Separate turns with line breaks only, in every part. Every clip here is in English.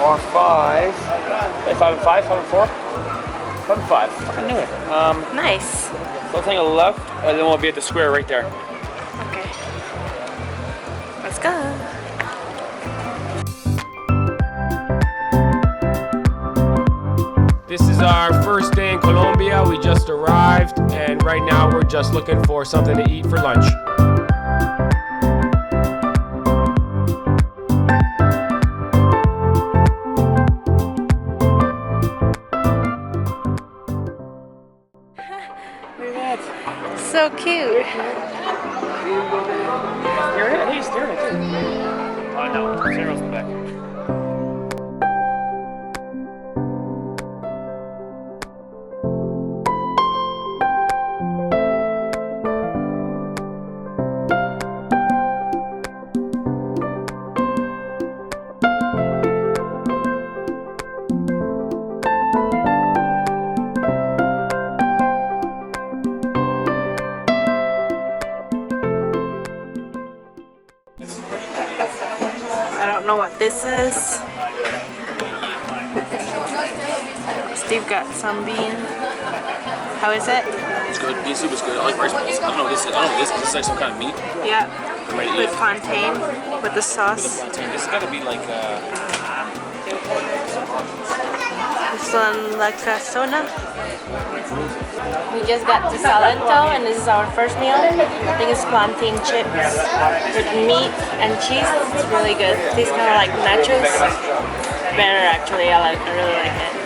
Par 5. 5 and 5, 5 and 4? 5 and 5. I knew it.
Nice.
So I'll take a left, and then we'll be at the square right there.
Okay. Let's go.
This is our first day in Colombia. We just arrived, and right now we're just looking for something to eat for lunch.
So cute.
He's staring at you. Oh no, Sarah's in the back.
I don't know what this is. Steve got some bean. How is it?
It's good. Bean soup is good. I like rice balls. I don't know what this is. I don't know what this is. It's like some kind of meat.
Yeah.
I'm ready to
With
eat.
plantain, with the sauce.
This has got to be like.
This one, la casona. We just got to Salento, and this is our first meal. I think it's plantain chips with meat and cheese. It's really good. Tastes kind of like nachos. Better actually. I really like it.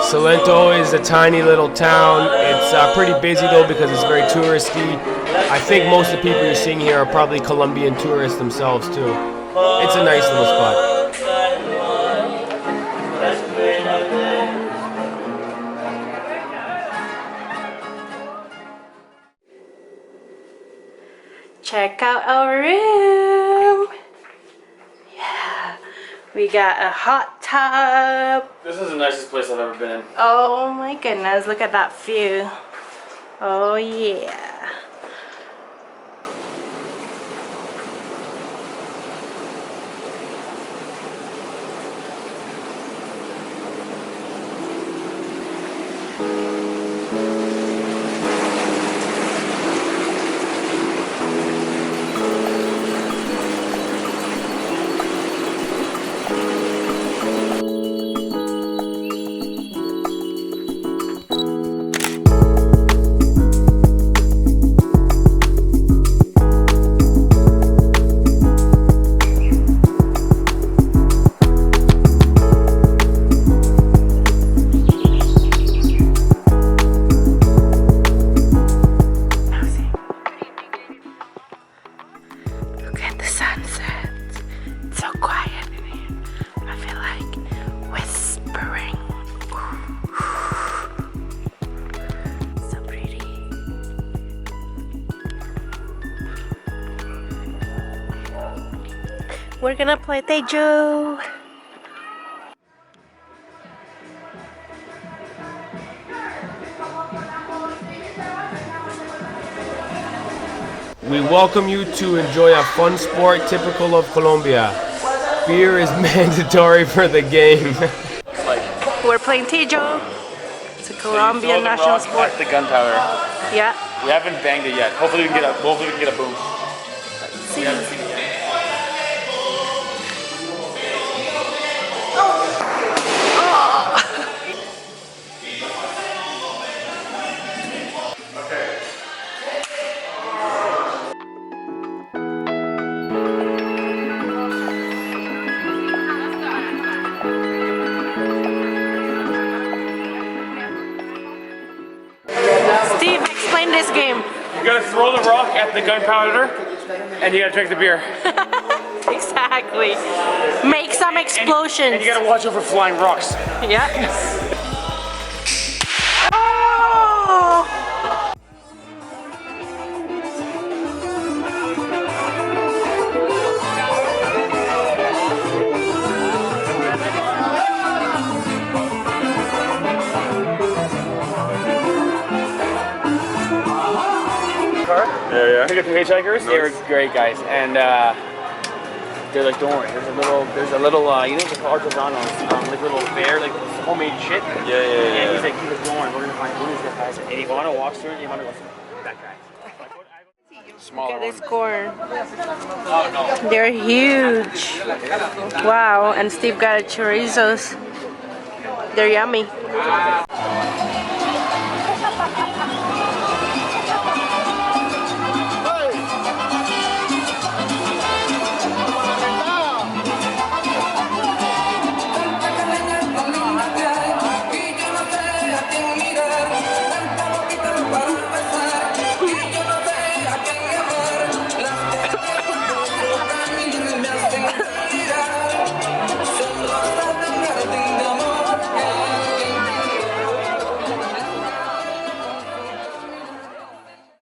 Salento is a tiny little town. It's pretty busy though because it's very touristy. I think most of the people you're seeing here are probably Colombian tourists themselves too. It's a nice little spot.
Check out our room. Yeah, we got a hot tub.
This is the nicest place I've ever been in.
Oh my goodness, look at that view. Oh yeah. We're gonna play Tejo.
We welcome you to enjoy a fun sport typical of Colombia. Beer is mandatory for the game.
We're playing Tejo. It's a Colombian national sport.
The gunpowder.
Yeah.
We haven't banged it yet. Hopefully we can get a boom.
Let's see.
We haven't seen it yet.
explain this game.
You gotta throw the rock at the gunpowder, and you gotta drink the beer.
Exactly. Make some explosions.
And you gotta watch out for flying rocks.
Yeah. Oh!
Yeah. I think the hitchhikers, they were great guys, and they're like, don't worry, there's a little, you know, the artesanos, like little bear, like homemade shit. Yeah. And he's like, keep it going, we're gonna find these guys. And Ivana walks through, and Ivana goes, that guy.
Look at this corn. They're huge. Wow, and Steve got a chorizos. They're yummy.